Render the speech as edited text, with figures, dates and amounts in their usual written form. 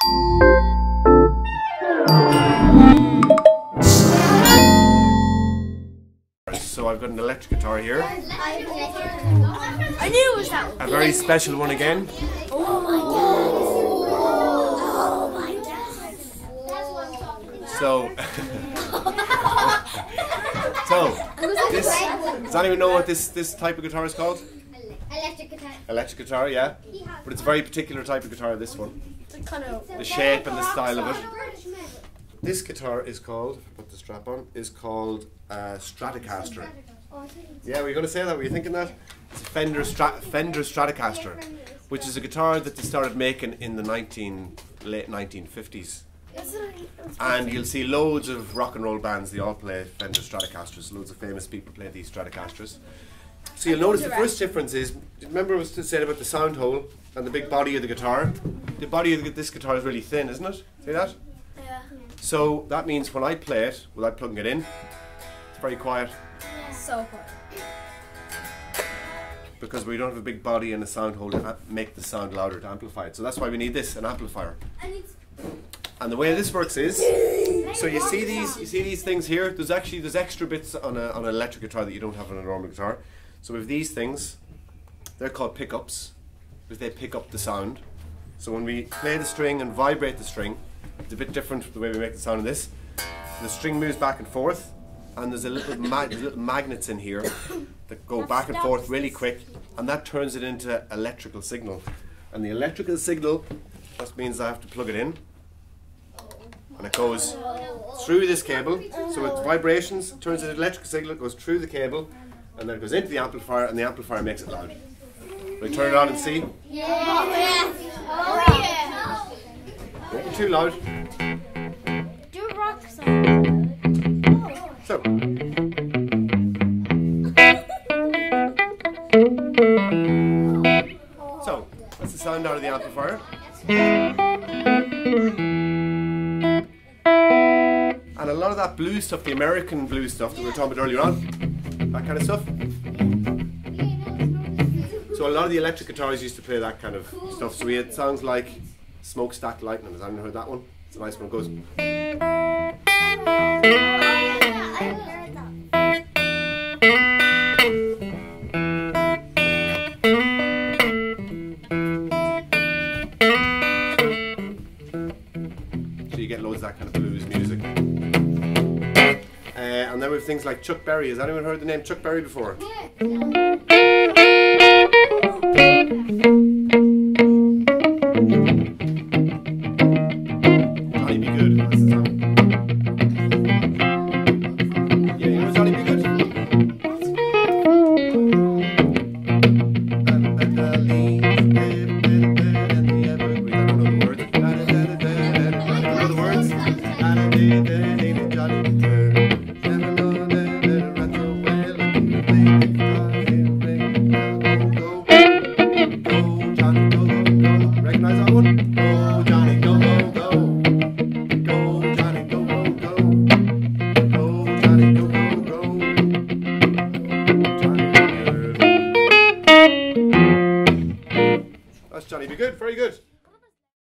So I've got an electric guitar here. I knew it was that one. A very special one again. Oh my god. Oh my god. So, this, does anyone know what this type of guitar is called? Electric guitar. Electric guitar, yeah. But it's a very particular type of guitar, this one. The shape and the style of it. This guitar is called, if I put the strap on, is called Stratocaster. Yeah, were you going to say that? Were you thinking that? It's a Fender Stratocaster, which is a guitar that they started making in the late 1950s. And you'll see loads of rock and roll bands, they all play Fender Stratocasters. Loads of famous people play these Stratocasters. So you'll notice the first difference is, remember I was said about the sound hole and the big body of the guitar? The body of this guitar is really thin, isn't it? See that? Yeah. So that means when I play it, without plugging it in, it's very quiet. So quiet. Because we don't have a big body and a sound hole to make the sound louder, to amplify it. So that's why we need this, an amplifier. And the way this works is, so you see these things here. There's extra bits on an electric guitar that you don't have on a normal guitar. So with these things, they're called pickups, because they pick up the sound. So when we play the string and vibrate the string, it's a bit different the way we make the sound of this. The string moves back and forth, and there's little magnets in here that go back and forth really quick, and that turns it into electrical signal. And the electrical signal, that means I have to plug it in, and it goes through this cable. So with vibrations, it turns into electrical signal, it goes through the cable, and then it goes into the amplifier, and the amplifier makes it loud. Will you turn it on and see? Yeah. Oh yeah. Don't be too loud. Do a rock song. So. So, that's the sound out of the amplifier. And a lot of that blues stuff, the American blues stuff that we were talking about earlier on, that kind of stuff. So a lot of the electric guitars used to play that kind of stuff. So we had songs like Smokestack Lightning. Has anyone heard that one? It's a nice one. It goes. So you get loads of that kind of blues music. And then we have things like Chuck Berry. Has anyone heard the name Chuck Berry before? Johnny Be Good. That's the song. Yeah, you know Johnny Be Good? Recognize that one? Go Johnny, go, go, go. Go Johnny, go, go, go. Go Johnny, go, go, go. Johnny Be Good. That's Johnny Be Good, very good.